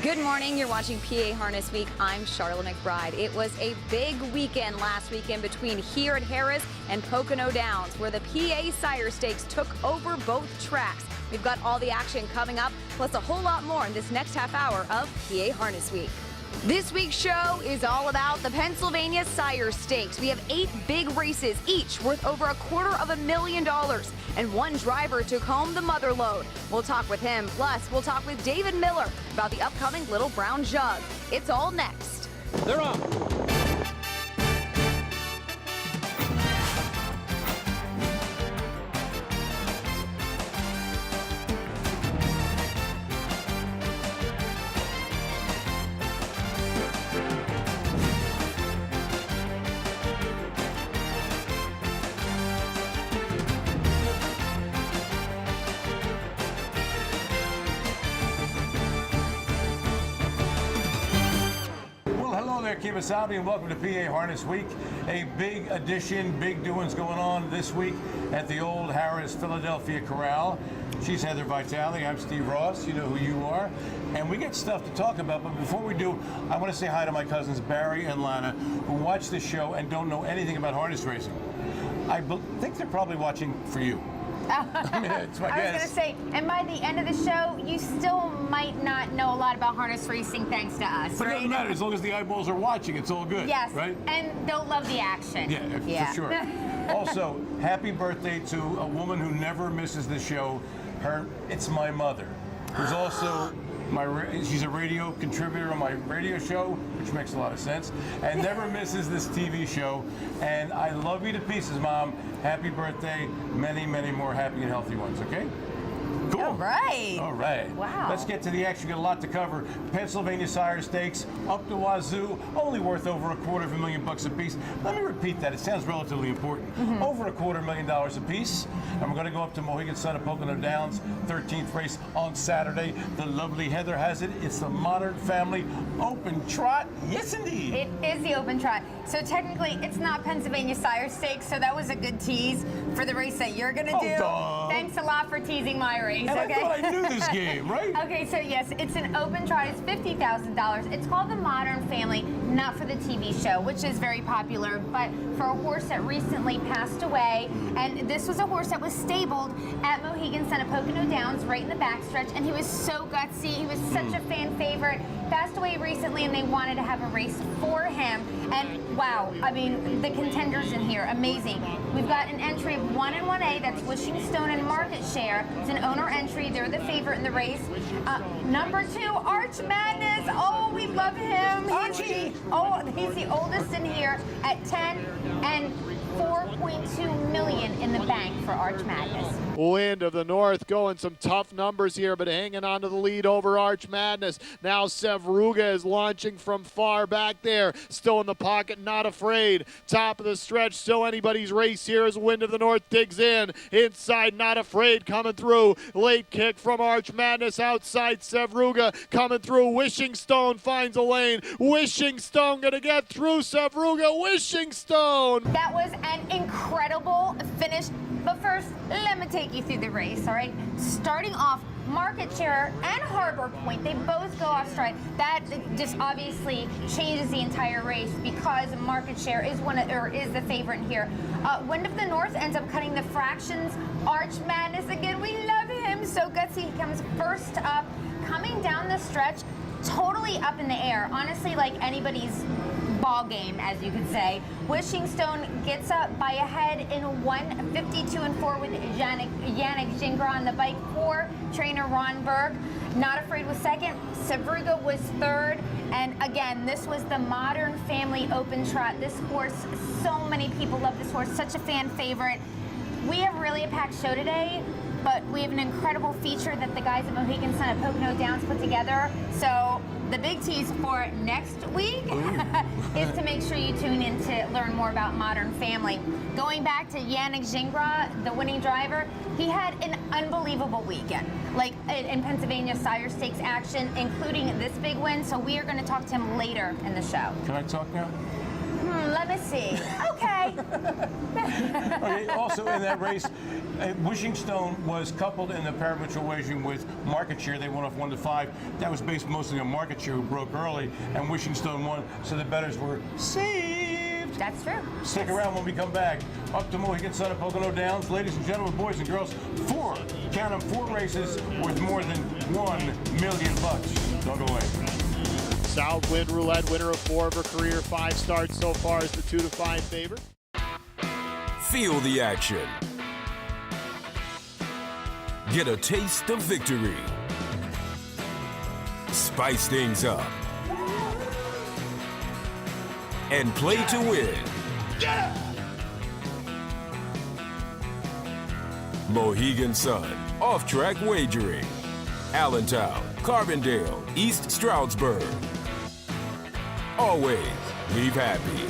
Good morning. You're watching PA Harness Week. I'm Charlotte McBride. It was a big weekend last weekend between here at Harrahis and Pocono Downs, where the PA Sire Stakes took over both tracks. We've got all the action coming up, plus a whole lot more in this next half hour of PA Harness Week. This week's show is all about the Pennsylvania Sire Stakes. We have 8 big races, each worth over $250,000, and one driver took home the mother load. We'll talk with him, plus we'll talk with David Miller about the upcoming Little Brown Jug. It's all next. They're on. Keep and welcome to PA Harness Week. A big edition, big doings going on this week at the old Harrahis Philadelphia Corral. She's Heather Vitale. I'm Steve Ross. You know who you are. And we got stuff to talk about. But before we do, I want to say hi to my cousins Barry and Lana, who watch the show and don't know anything about harness racing. I think they're probably watching for you. I mean, it's my guess. I was going to say, and by the end of the show, you still might not know a lot about harness racing thanks to us, but right? it doesn't matter. As long as the eyeballs are watching, it's all good. Yes, right? And they'll love the action. Yeah, for sure. Also, happy birthday to a woman who never misses the show. It's my mother, who's also she's a radio contributor on my radio show, which makes a lot of sense, and never misses this TV show. And I love you to pieces, Mom. Happy birthday. Many, many more happy and healthy ones, okay? Cool. All right. All right. Wow. Let's get to the action. Got a lot to cover. Pennsylvania Sire Stakes, up to wazoo, only worth over $250,000 a piece. Let me repeat that. It sounds relatively important. Over $250,000 a piece. And we're going to go up to Mohegan Sun at Pocono Downs, 13th race on Saturday. The lovely Heather has it. It's the Modern Family Open Trot. Yes, indeed. It is the Open Trot. So technically, it's not Pennsylvania Sire Stakes, so that was a good tease for the race that you're going to do. Duh. Thanks a lot for teasing my race. And okay? I thought I knew this game, right? Okay, so yes, it's an Open Trot. It's $50,000. It's called the Modern Family, not for the TV show, which is very popular, but for a horse that recently passed away. And this was a horse that was stabled at Mohegan Sun at Pocono Downs, right in the backstretch, and he was so gutsy. He was such a fan favorite. Passed away recently, and they wanted to have a race for him. And wow, I mean, the contenders in here, amazing. We've got an entry of 1 and 1A, that's Wishing Stone and Market Share. It's an owner entry. They're the favorite in the race. Number 2, Arch Madness. Oh, we love him. He's the oldest in here at 10 and $4.2 million in the bank for Arch Madness. Wind of the North going some tough numbers here, but hanging on to the lead over Arch Madness. Now Sevruga is launching from far back there. Still in the pocket, not afraid. Top of the stretch, still anybody's race here as Wind of the North digs in. Inside, not afraid, coming through. Late kick from Arch Madness outside Sevruga. Coming through, Wishing Stone finds a lane. Wishing Stone gonna get through Sevruga. Wishing Stone! That was an incredible finish. But first, let me take you through the race, all right? Starting off, Market Share and Harbor Point, they both go off stride. That just obviously changes the entire race because Market Share is is the favorite here. Wind of the North ends up cutting the fractions. Arch Madness again, we love him. So gutsy, he comes first up, coming down the stretch, totally up in the air. Honestly, like anybody's ball game, as you could say. Wishing Stone gets up by a head in 1:52 and 4 with Yannick Gingras on the bike for trainer Ron Berg. Not Afraid was second. Sevruga was third. And again, this was the Modern Family Open Trot. This horse, so many people love this horse, such a fan favorite. We have really a packed show today, but we have an incredible feature that the guys at Mohegan Sun at Pocono Downs put together. So the big tease for next week is to make sure you tune in to learn more about Modern Family. Going back to Yannick Gingras, the winning driver, he had an unbelievable weekend, like in Pennsylvania Sire Stakes action, including this big win. So we are going to talk to him later in the show. Can I talk now? Let me see. Okay. Okay, also in that race, Wishing Stone was coupled in the parimutuel wagering with Market Share. They went off 1 to 5. That was based mostly on Market Share, who broke early, and Wishing Stone won, so the bettors were saved. That's true. Stick around when we come back. Up to Mohegan Sun at Pocono Downs. Ladies and gentlemen, boys and girls, count them, 4 races worth more than $1 million. Don't go away. Southwind Roulette, winner of 4 of her career 5 starts so far, is the 2 to 5 favorite. Feel the action. Get a taste of victory. Spice things up. And play to win. Mohegan Sun, off-track wagering. Allentown, Carbondale, East Stroudsburg. Always leave happy.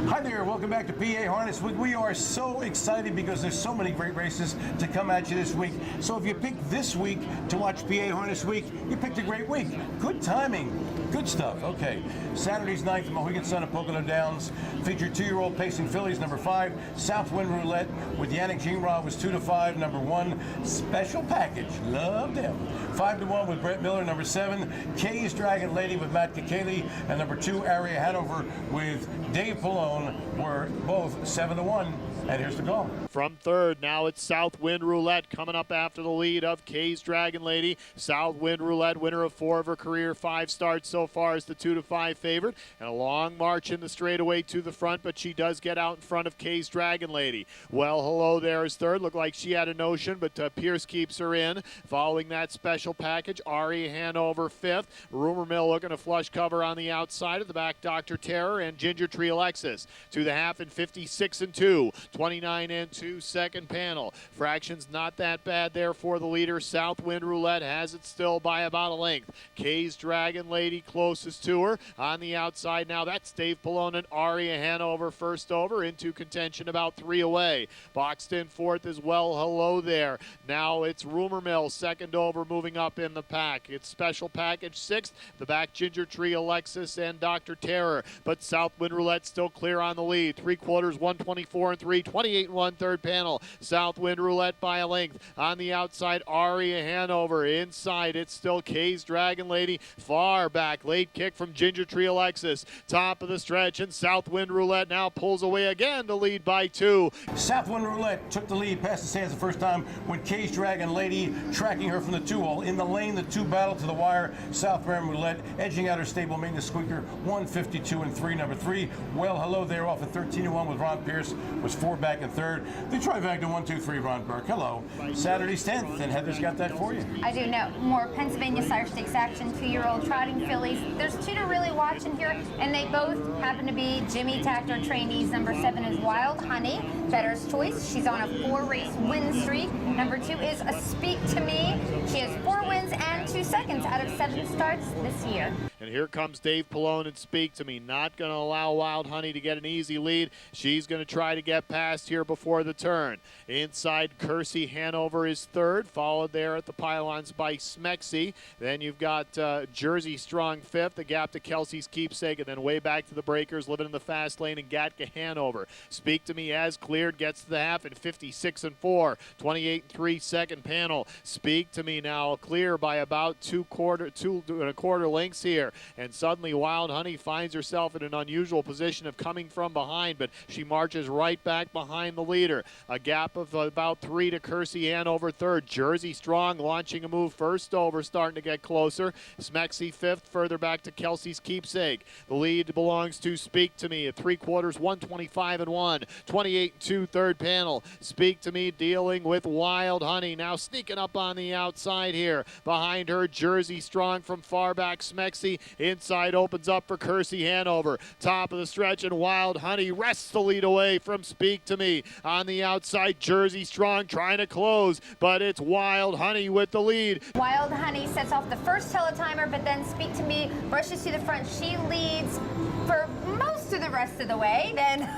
Hi there, welcome back to PA Harness Week. We are so excited because there's so many great races to come at you this week. So if you picked this week to watch PA Harness Week, you picked a great week. Good timing, good stuff. Okay, Saturday's night, the Mohegan Sun at Pocono Downs featured 2-year-old pacing fillies. Number 5, Southwind Roulette with Yannick Gingras was 2 to 5. Number 1, Special Package, loved him. 5 to 1 with Brett Miller. Number 7, Kay's Dragon Lady with Matt Kakeli, and number 2, Area Hanover with Dave Palone were both 7 to 1. And here's the call. From third, now it's Southwind Roulette coming up after the lead of Kay's Dragon Lady. Southwind Roulette, winner of 4 of her career 5 starts so far, is the 2 to 5 favorite. And a long march in the straightaway to the front, but she does get out in front of Kay's Dragon Lady. Well, hello there is third. Looked like she had a notion, but Pierce keeps her in. Following that Special Package, Ari Hanover 5th. Rumor Mill looking to flush cover on the outside. Of the back, Dr. Terror and Ginger Tree Alexis. To the half in 56 and 2. 29 and 2 second panel. Fractions not that bad there for the leader. Southwind Roulette has it still by about a length. Kay's Dragon Lady closest to her. On the outside now, that's Dave Palone and Aria Hanover first over, into contention about 3 away. Boxed in fourth as well. Hello there. Now it's Rumor Mill second over, moving up in the pack. It's Special Package 6th. The back, Ginger Tree Alexis and Dr. Terror. But Southwind Roulette still clear on the lead. 3/4, 124 and 3. 28 and 1 third panel. Southwind Roulette by a length. On the outside, Aria Hanover. Inside, it's still Kay's Dragon Lady. Far back, late kick from Ginger Tree Alexis. Top of the stretch, and Southwind Roulette now pulls away again to lead by 2. Southwind Roulette took the lead past the stands the first time when Kay's Dragon Lady tracking her from the 2-hole. In the lane, the 2 battle to the wire. Southwind Roulette edging out her stable maintenance squeaker. 152 and 3. Number 3, well, hello there, off at 13 to 1 with Ron Pierce. Was 4 back in third. The trifecta 1, 2, 3. Ron Burke. Hello. Saturday's 10th, and Heather's got that for you. I do know. More Pennsylvania Sire Stakes action, 2-year-old trotting fillies. There's 2 to really watch in here, and they both happen to be Jimmy Tactor trainees. Number 7 is Wild Honey, bettor's choice. She's on a 4-race win streak. Number 2 is A Speak to Me. She has 4 wins and 2 seconds out of 7 starts this year. And here comes Dave Palone and Speak to Me. Not going to allow Wild Honey to get an easy lead. She's going to try to get past here before the turn. Inside, Kersey Hanover is third, followed there at the pylons by Smexy. Then you've got Jersey Strong 5th, the gap to Kelsey's Keepsake, and then way back to the breakers, living in the fast lane, and Gatka Hanover. Speak to Me as cleared, gets to the half in 56 and 4, 28 and 3 second panel. Speak to Me now clear by about 2 1/4 lengths here. And suddenly Wild Honey finds herself in an unusual position of coming from behind, but she marches right back behind the leader. A gap of about 3 to Kersey Hanover third. Jersey Strong launching a move first over, starting to get closer. Smexy 5th, further back to Kelsey's Keepsake. The lead belongs to Speak to Me at 3/4, 125 and 1, 28 and 2 third panel. Speak to Me dealing with Wild Honey, now sneaking up on the outside here. Behind her, Jersey Strong from far back. Smexy inside opens up for Kersey Hanover. Top of the stretch, and Wild Honey wrests the lead away from Speak to Me. On the outside, Jersey Strong trying to close, but it's Wild Honey with the lead. Wild Honey sets off the first teletimer, but then Speak to Me brushes to the front. She leads for most of the rest of the way. Then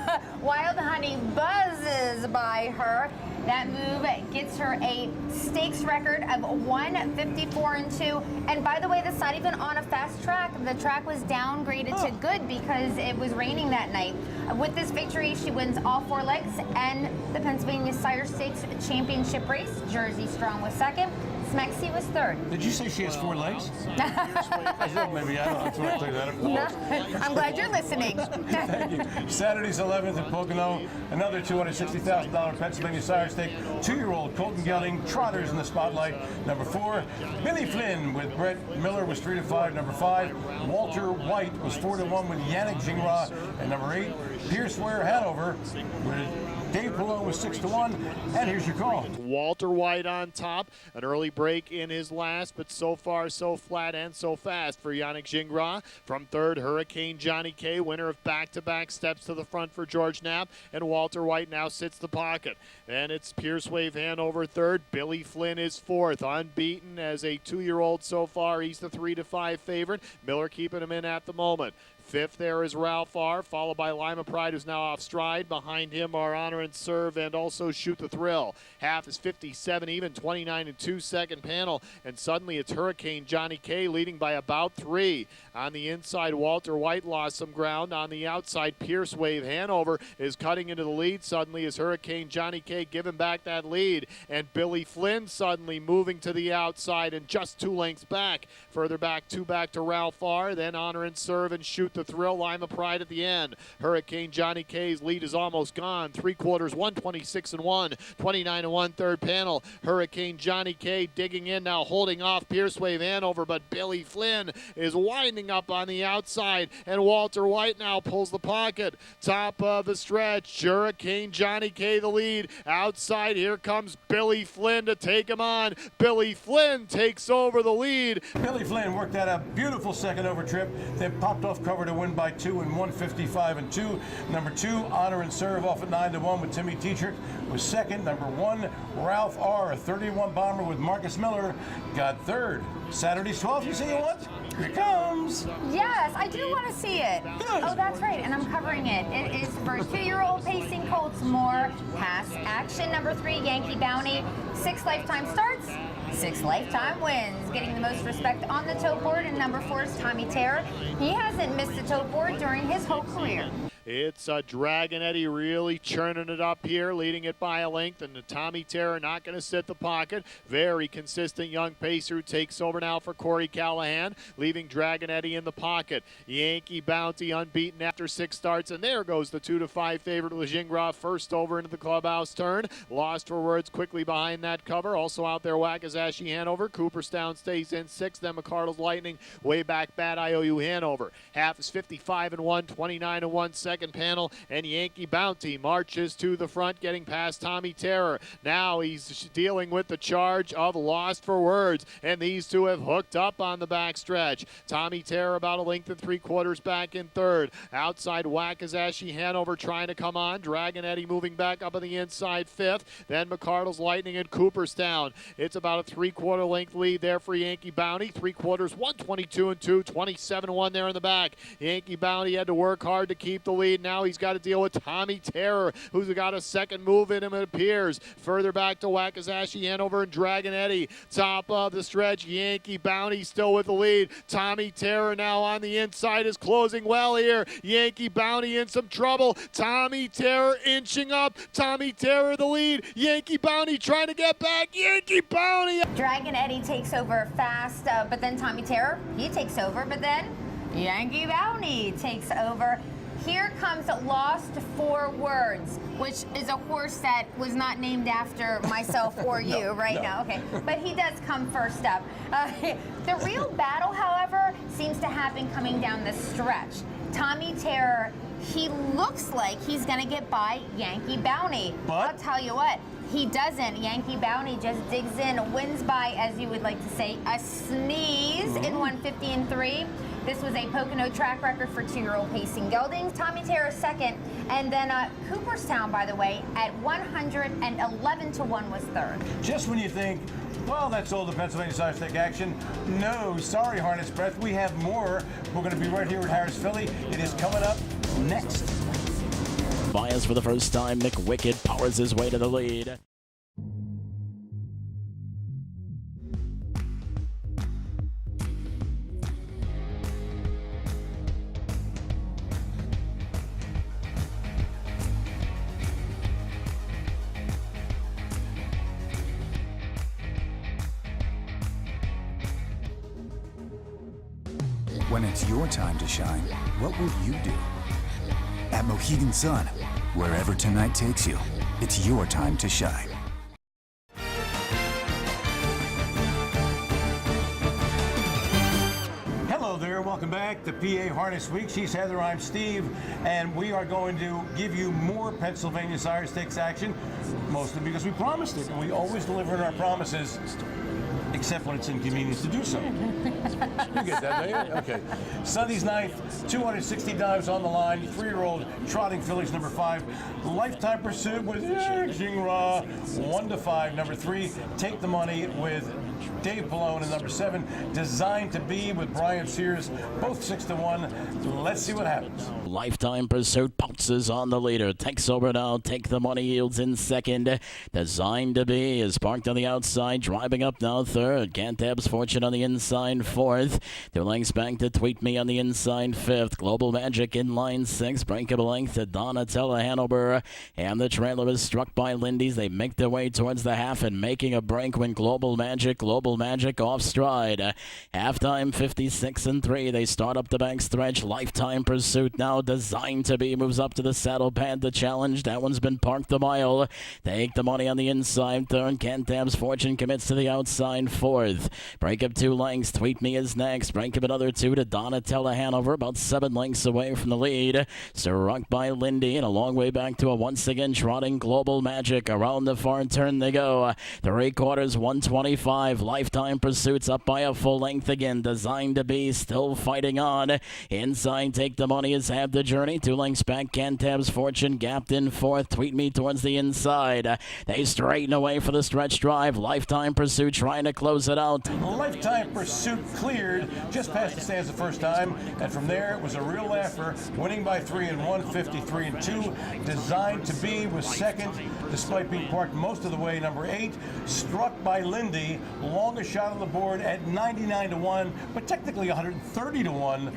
Wild Honey buzzes by her. That move gets her a stakes record of 154-2. And by the way, that's not even on a fast track. The track was downgraded to good because it was raining that night. With this victory, she wins all 4 legs and the Pennsylvania Sire Stakes Championship race. Jersey Strong was second. Smexy was third. Did you say she has 4 legs? I said maybe. I don't know. That's what I cleared that up. I'm glad you're listening. Thank you. Saturday's 11th at Pocono. Another $260,000 Pennsylvania Sire Stake. 2-year-old Colton Gelding. Trotters in the spotlight. Number 4, Billy Flynn with Brett Miller was 3-5. Number 5, Walter White was 4-1 with Yannick Gingras. And number 8, Pierce Ware Hanover with Dave Palone was 6-1, and here's your call. Walter White on top. An early break in his last, but so far so flat and so fast for Yannick Gingras. From third, Hurricane Johnny K, winner of back-to-back steps to the front for George Knapp, and Walter White now sits the pocket. Then it's Pierce Wave Hanover third. Billy Flynn is fourth, unbeaten as a 2-year-old so far. He's the 3-5 favorite. Miller keeping him in at the moment. Fifth there is Ralph R., followed by Lima Pride, who's now off stride. Behind him are Honor and Serve and also Shoot the Thrill. Half is 57 even, 29-2 second panel. And suddenly it's Hurricane Johnny K leading by about 3. On the inside, Walter White lost some ground. On the outside, Pierce Wave Hanover is cutting into the lead. Suddenly is Hurricane Johnny K giving back that lead. And Billy Flynn suddenly moving to the outside and just 2 lengths back. Further back, 2 back to Ralph R., then Honor and Serve and Shoot the Thrill. Lima Pride at the end. Hurricane Johnny K's lead is almost gone. 3/4, 126-1, 29-1 third panel. Hurricane Johnny K digging in now, holding off Pierce Wave Hanover, but Billy Flynn is winding up on the outside, and Walter White now pulls the pocket. Top of the stretch, Hurricane Johnny K the lead. Outside, here comes Billy Flynn to take him on. Billy Flynn takes over the lead. Billy Flynn worked out a beautiful second over trip, then popped off cover to win by 2 in 155-2. Number 2, Honor and Serve off at 9-1 with Timmy Teacher was second. Number 1, Ralph R., a 31 bomber with Marcus Miller, got third. Saturday's 12th, you say you want? Here it comes. Yes, I do want to see it. Good. Oh, that's right, and I'm covering it. It is for 2-year-old pacing colts. More pass action. Number 3, Yankee Bounty. 6 lifetime starts. 6 lifetime wins, getting the most respect on the tote board. And number 4 is Tommy Terror. He hasn't missed a tote board during his whole career. It's Dragon Eddie really churning it up here, leading it by a length, and Tommy Terror not going to sit the pocket. Very consistent young pacer who takes over now for Corey Callahan, leaving Dragon Eddie in the pocket. Yankee Bounty unbeaten after 6 starts, and there goes the 2-5 favorite with Gingras first over into the clubhouse turn. Lost for words quickly behind that cover. Also out there, Wackazashi Hanover. Cooperstown stays in 6th. Then McCardle's Lightning way back Bad IOU Hanover. Half is 55-1, 29-1 second panel, and Yankee Bounty marches to the front, getting past Tommy Terror. Now he's dealing with the charge of Lost for Words, and these two have hooked up on the backstretch. Tommy Terror about a length and 3/4 back in third. Outside, Wackazashi Hanover trying to come on. Dragon Eddie moving back up on the inside 5th. Then McCardle's Lightning and Cooperstown. It's about a 3/4 length lead there for Yankee Bounty. 3/4, 122-2, 27-1 there in the back. Yankee Bounty had to work hard to keep the lead. Now he's got to deal with Tommy Terror, who's got a second move in him, it appears. Further back to Wackazashi Hanover and Dragon Eddie. Top of the stretch, Yankee Bounty still with the lead. Tommy Terror now on the inside is closing well here. Yankee Bounty in some trouble. Tommy Terror inching up. Tommy Terror the lead. Yankee Bounty trying to get back. Yankee Bounty. Dragon Eddie takes over fast, but then Tommy Terror, he takes over, but then Yankee Bounty takes over. Here comes Lost for Words, which is a horse that was not named after myself or you now. Okay, but he does come first up. The real battle, however, seems to happen coming down the stretch. Tommy Terror, he looks like he's going to get by Yankee Bounty. But I'll tell you what, he doesn't. Yankee Bounty just digs in, wins by, as you would like to say, a sneeze in 150-3. This was a Pocono track record for 2-year-old pacing geldings. Tommy Terror second, and then Cooperstown, by the way, at 111-1 was third. just when you think, well, that's all the Pennsylvania Sire Stake action. No, sorry, Harness Breath. We have more. We're going to be right here at Harrahis, Philly. It is coming up next. Bias for the first time, McWicked powers his way to the lead. When it's your time to shine, what will you do? At Mohegan Sun, wherever tonight takes you, it's your time to shine. Hello there, welcome back to PA Harness Week. She's Heather, I'm Steve, and we are going to give you more Pennsylvania Sire Stakes action, mostly because we promised it, and we always deliver on our promises, except when it's inconvenient to do so. You get that, don't you? Okay. Sunday's ninth, 260 dives on the line. 3-year-old trotting fillies, number 5. Lifetime Pursuit with Yannick Gingras, 1-5. Number 3, Take the Money with Dave Palone, and number 7, Designed to Be with Brian Sears, both 6-1. Let's see what happens. Lifetime Pursuit pounces on the leader. Takes over now. Take the Money yields in second. Designed to Be is parked on the outside. Driving up now third. Cantab's Fortune on the inside fourth. 2 lengths back to Tweet Me on the inside fifth. Global Magic in line 6. Breakable length to Donatella Hanover. And the trailer is struck by Lindy's. They make their way towards the half and making a break when Global Magic off stride. Halftime 56-3. They start up the back stretch. Lifetime Pursuit now Designed to Be moves up to the saddle pad to challenge. That one's been parked a mile. Take the Money on the inside third. Cantab's Fortune commits to the outside fourth. Break up 2 lengths. Tweet Me is next. Break up another 2 to Donatella Hanover, about 7 lengths away from the lead. Struck by Lindy and a long way back to a once again trotting Global Magic. Around the far turn they go. 3/4 125. Lifetime Pursuits up by a full length again. Designed to Be still fighting on. Inside Take the Money is Have the Journey. 2 lengths back. Cantab's Fortune gapped in fourth. Tweet Me towards the inside. They straighten away for the stretch drive. Lifetime Pursuit trying to close it out. Lifetime Pursuit cleared just past the stands the first time, and from there it was a real laugher, winning by 3-1, 53-2. Designed to Be was second, despite being parked most of the way. Number 8, struck by Lindy, longest shot on the board at 99-1, but technically 130-1,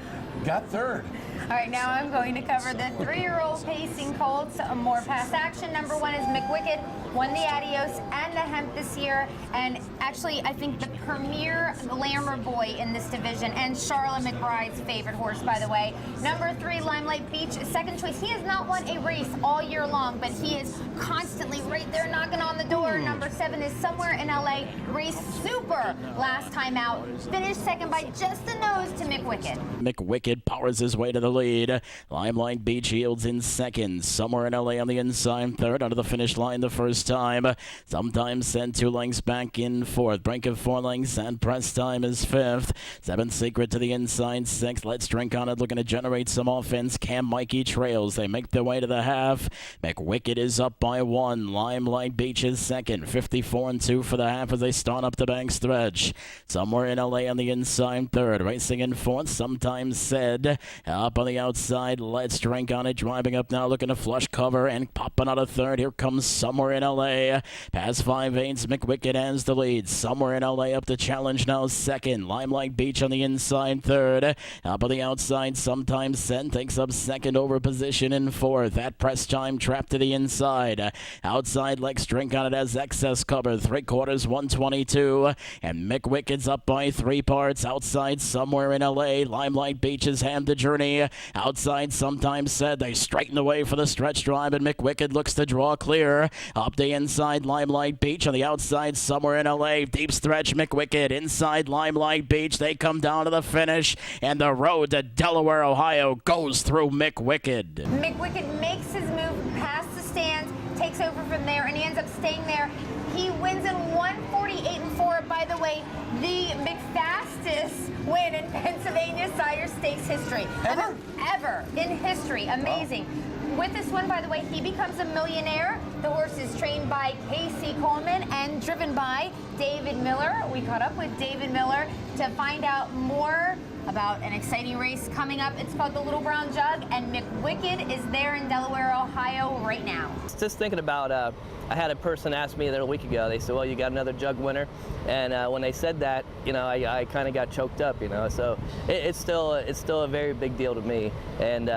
got third. All right, now I'm going to cover the 3-year-old pacing colts. More past action. Number 1 is McWicked. Won the Adios and the Hemp this year, and actually I think the premier glamour boy in this division, and Charlotte McBride's favorite horse, by the way. Number 3, Limelight Beach, second choice. He has not won a race all year long, but he is constantly right there knocking on the door. Number 7 is Somewhere in LA, raced super last time out. Finished second by just the nose to McWicked. McWicked powers his way to the lead. Limelight Beach yields in second. Somewhere in LA on the inside third. Under the finish line the first time. Sometimes sent 2 lengths back in fourth. Break of 4 lengths and press time is fifth. 7th Secret to the inside 6th. Let's Drink on It looking to generate some offense. Cam Mikey trails. They make their way to the half. McWicked is up by 1. Limelight Beach is second. 54-2 for the half as they start up the bank stretch. Somewhere in LA on the inside third. Racing in fourth. Sometimes Said. Up on the outside. Let's Drink on It. Driving up now looking to flush cover and popping out a third. Here comes Somewhere in LA. Past 5/8. McWicked has the lead. Somewhere in LA up to challenge now second. Limelight Beach on the inside third. Up on the outside. Sometimes Said takes up second over position in fourth. At press time trapped to the inside. Outside Let's Drink on It has excess cover. 3/4 122. And McWicked's up by 3 parts. Outside Somewhere in LA. Limelight Beach has had the journey. Outside Sometimes Said. They straighten away for the stretch drive, and McWicked looks to draw clear. Up the inside Limelight Beach. On the outside Somewhere in LA. Deep stretch McWicked. Inside Limelight Beach. They come down to the finish, and the road to Delaware, Ohio goes through McWicked. McWicked makes his move past the stands, takes over from there, and he ends up staying there. He wins in 148-4. By the way, the McFastest win in Pennsylvania Sire Stakes history. Ever in history. Amazing. Wow. With this one, by the way, he becomes a millionaire. The horse is trained by Casey Coleman and driven by David Miller. We caught up with David Miller to find out more about an exciting race coming up. It's called the Little Brown Jug, and McWicked is there in Delaware, Ohio right now. Just thinking about, I had a person ask me there a week ago. They said, well, you got another jug winner? And when they said that, you know, I kind of got choked up, you know. So it's still a very big deal to me. And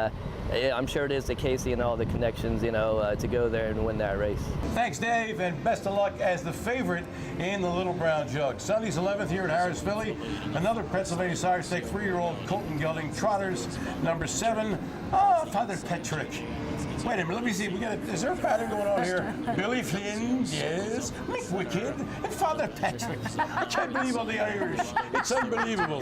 I'm sure it is the Casey and all the connections, to go there and win that race. Thanks, Dave, and best of luck as the favorite in the Little Brown Jug. Sunday's 11th here at Harrahis, Philly. Another Pennsylvania Sire Stakes 3-year-old Colt and Gelding Trotters, number 7. Father Patrick. Wait a minute, let me see. Is there a pattern going on here? Billy Flynn, yes. McWicked, and Father Patrick. I can't believe all the Irish. It's unbelievable.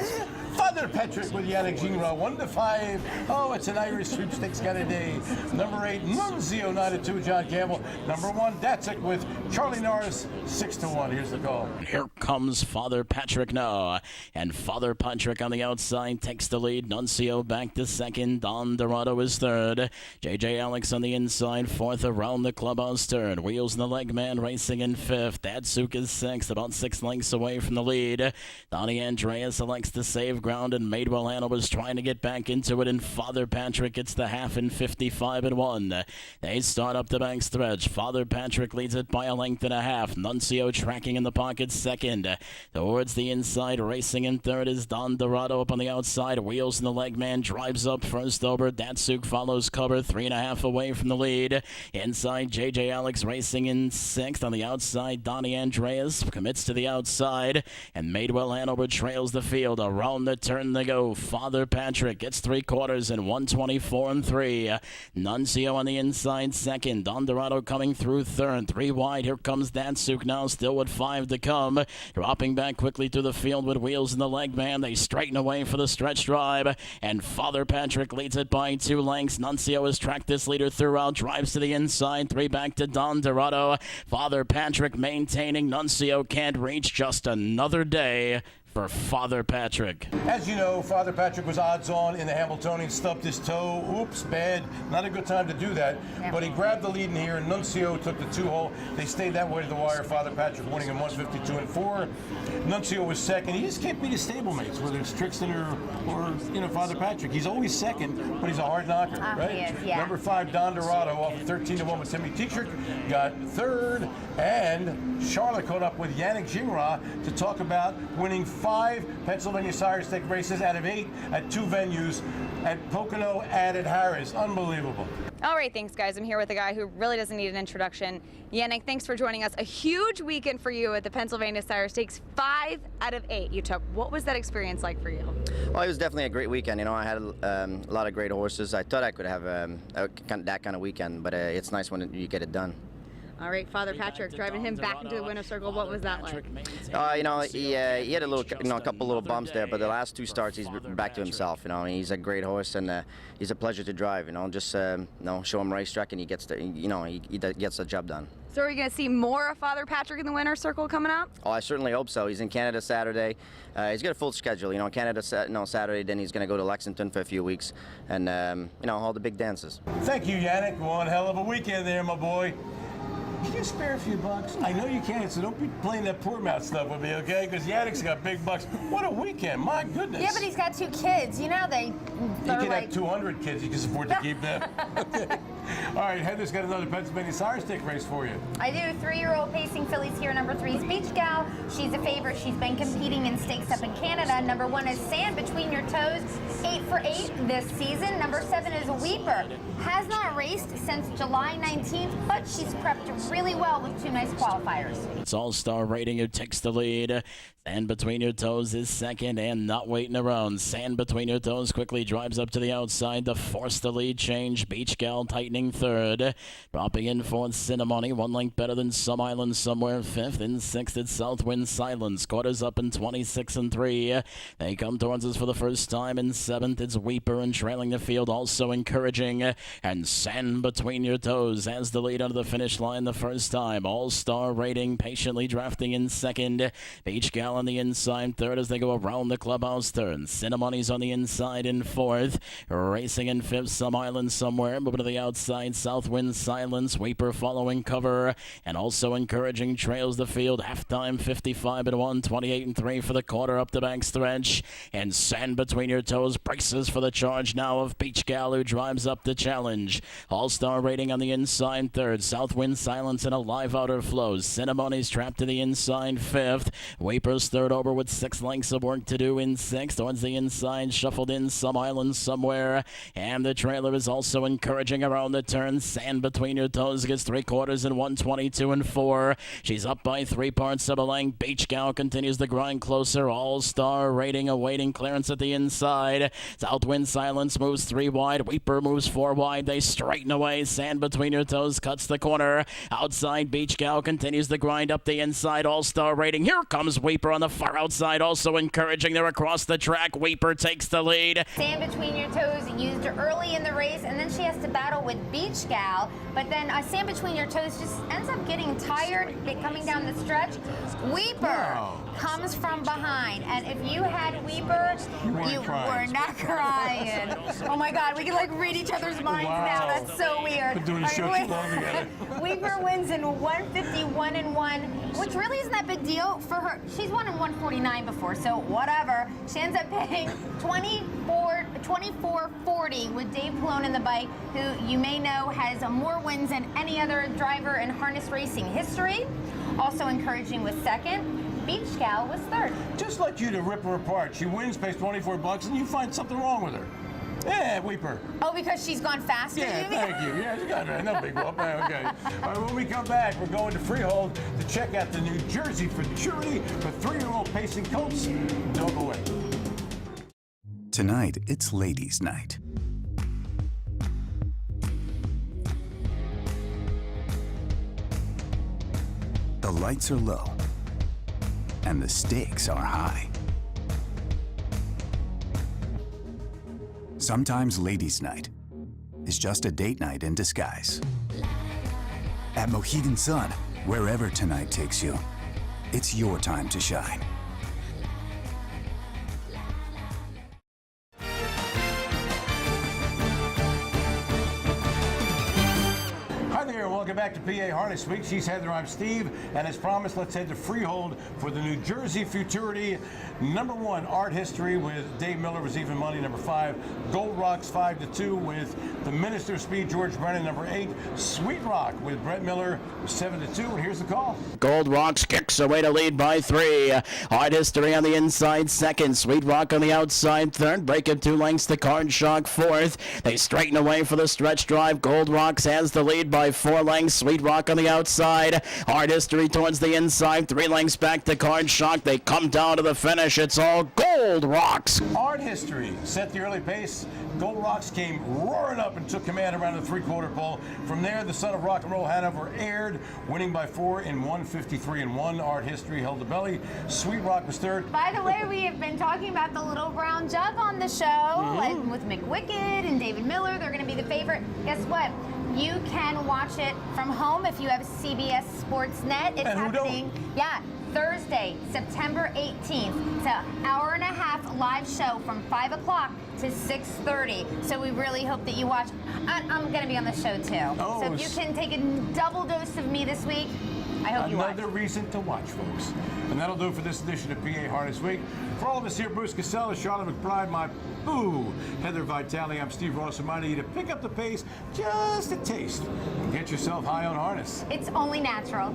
Father Patrick with Yannick Gingras, 1-5. Oh, it's an Irish sweepstakes kind of day. Number 8, Nunzio, 9-2, John Campbell. Number 1, Datsik with Charlie Norris, 6-1. Here's the call. Here comes Father Patrick now. And Father Patrick on the outside takes the lead. Nunzio back to second. Don Dorado is third. J.J. Alex on the inside, fourth around the clubhouse turn. Wheels and the leg man racing in fifth. Datsuk is sixth, about 6 lengths away from the lead. Donnie Andreas elects to save ground, and Madewell Hanover's trying to get back into it, and Father Patrick gets the half in 55-1. They start up the bank stretch. Father Patrick leads it by a length and a half. Nunzio tracking in the pocket second. Towards the inside, racing in third is Don Dorado up on the outside. Wheels and the leg man drives up first over. Datsuk follows cover, 3.5 away from the lead. Inside, J.J. Alex racing in sixth. On the outside, Donnie Andreas commits to the outside, and Madewell Hanover trails the field. Around the turn they go. Father Patrick gets 3/4 in 124-3. Nunzio on the inside second. Don Dorado coming through third. 3 wide. Here comes Datsuk now, still with 5 to come. Dropping back quickly through the field with Wheels in the leg man. They straighten away for the stretch drive, and Father Patrick leads it by 2 lengths. Nunzio has tracked this leader throughout, drives to the inside, 3 back to Don Dorado. Father Patrick maintaining. Nunzio can't reach. Just another day for Father Patrick. As you know, Father Patrick was odds on in the Hamiltonian, stubbed his toe. Oops, bad. Not a good time to do that. Yeah. But he grabbed the lead in here, and Nunzio took the 2-hole. They stayed that way to the wire. Father Patrick winning in 152-4. Nunzio was second. He just can't beat his stablemates, whether it's Trixton or Father Patrick. He's always second, but he's a hard knocker, right? He is, yeah. Number 5, Don Dorado, off of 13-1 with Timmy Tetrick, got third. And Charlotte caught up with Yannick Gingras to talk about winning 5 Pennsylvania Sire Stakes races out of 8 at 2 venues at Pocono and at Harrahis. Unbelievable. All right, thanks, guys. I'm here with a guy who really doesn't need an introduction. Yannick, thanks for joining us. A huge weekend for you at the Pennsylvania Sire Stakes. 5 out of 8 you took. What was that experience like for you? Well, it was definitely a great weekend. I had a lot of great horses. I thought I could have that kind of weekend, but it's nice when you get it done. All right, Father Patrick, driving him back into the winner's circle. What was that like? He had a little, a couple little bumps there, but the last 2 starts he's back to himself. He's a great horse, and he's a pleasure to drive. Just show him racetrack, and he gets the, he gets the job done. So are we going to see more of Father Patrick in the winner's circle coming up? Oh, I certainly hope so. He's in Canada Saturday. He's got a full schedule. Canada Saturday, then he's going to go to Lexington for a few weeks, and all the big dances. Thank you, Yannick. One hell of a weekend there, my boy. Can you spare a few bucks? I know you can, so don't be playing that Portmouth stuff with me, okay? Because Yannick's got big bucks. What a weekend, my goodness. Yeah, but he's got 2 kids. They He can have 200 kids. He can afford to keep them. Okay. All right, Heather's got another Pennsylvania Sire Stake race for you. I do. 3-year-old pacing fillies here. Number 3 is Beach Gal. She's a favorite. She's been competing in stakes up in Canada. Number 1 is Sand Between Your Toes. 8 for 8 this season. Number 7 is Weeper. Has not raced since July 19th, but she's prepped really well with 2 nice qualifiers. It's All-Star Rating who takes the lead. Sand Between Your Toes is second and not waiting around. Sand Between Your Toes quickly drives up to the outside to force the lead change. Beach Gal tightening third. Dropping in fourth, Cinnamony, 1 length better than Some Island Somewhere. Fifth and sixth, it's Southwind Silence. Quarters up in 26-3. They come towards us for the first time. In seventh, it's Weeper, and trailing the field also encouraging. And Sand Between Your Toes has the lead under the finish line the first time. All-Star Rating patiently drafting in second. Beach Gal on the inside third as they go around the clubhouse turn. Cinnamony's on the inside in fourth. Racing in fifth, Some Island Somewhere. Moving to the outside. inside, Southwind Silence, Weeper following cover, and also encouraging trails the field. Halftime 55-1, 28-3 for the quarter up the back stretch, and Sand Between Your Toes braces for the charge now of Beach Gal, who drives up the challenge. All-Star Rating on the inside third, Southwind Silence and a live outer flows. Cinnamoni's trapped to the inside fifth. Weeper's third over with 6 lengths of work to do in sixth. Towards the inside, shuffled in some island somewhere, and the trailer is also encouraging around the turn. Sand Between Your Toes gets 3/4 in 122-4. She's up by 3 parts of a length. Beach Gal continues the grind closer. All-Star Rating awaiting clearance at the inside. Southwind Silence moves 3 wide. Weeper moves 4 wide. They straighten away. Sand Between Your Toes cuts the corner. Outside, Beach Gal continues the grind up the inside. All-Star Rating. Here comes Weeper on the far outside, also encouraging. They're across the track. Weeper takes the lead. Sand Between Your Toes used her early in the race, and then she has to battle with Beach Gal. But then Sand Between Your Toes just ends up getting tired, coming down the stretch. Weeper comes from behind, and if you had Weeper, you were not crying. Oh my God, we can like read each other's minds now. That's so weird. We're doing a show too long together. Weeper wins in 151-1, which really isn't that big deal for her. She's won in 149 before, so whatever. She ends up paying $24.40 with Dave Palone in the bike, who you may know has more wins than any other driver in harness racing history. Also encouraging was second. Beach Gal was third. Just like you to rip her apart. She wins, pays $24, and you find something wrong with her. Yeah, Weeper. Oh, because she's gone faster? Yeah, thank you. Yeah, you got it. No big whoop. Okay. All right, when we come back, we're going to Freehold to check out the New Jersey Futurity for 3-year-old pacing colts. Don't go away. Tonight, it's ladies' night. The lights are low, and the stakes are high. Sometimes ladies' night is just a date night in disguise. At Mohegan Sun, wherever tonight takes you, it's your time to shine. Welcome back to PA Harness Week. She's Heather, I'm Steve, and as promised, let's head to Freehold for the New Jersey Futurity. Number 1, Art History with Dave Miller was even money. Number 5, Gold Rocks 5-2 with the Minister of Speed, George Brennan. Number 8, Sweet Rock with Brett Miller 7-2, and here's the call. Gold Rocks kicks away to lead by 3. Art History on the inside second. Sweet Rock on the outside third. Break of 2 lengths to Card Shock fourth. They straighten away for the stretch drive. Gold Rocks has the lead by 4 lengths. Sweet Rock on the outside. Art History towards the inside. 3 lengths back to Card Shock. They come down to the finish. It's all Gold Rocks. Art History set the early pace. Gold Rocks came roaring up and took command around the 3/4 pole. From there, the Son of Rock and Roll Hanover aired, winning by 4 in 153-1. Art History held the belly. Sweet Rock was third. By the way, we have been talking about the Little Brown Jug on the show, and with McWicked and David Miller. They're going to be the favorite. Guess what? You can watch it from home if you have CBS Sports Net. It's happening. Yeah. Thursday, September 18th. It's an hour-and-a-half live show from 5 o'clock to 6:30. So we really hope that you watch. I'm going to be on the show too. Oh, so if you can take a double dose of me this week, I hope you watch. Another reason to watch, folks. And that'll do it for this edition of PA Harness Week. For all of us here, Bruce Casella, Charlotte McBride, my boo, Heather Vitale, I'm Steve Ross, reminding you to pick up the pace just a taste and get yourself high on harness. It's only natural.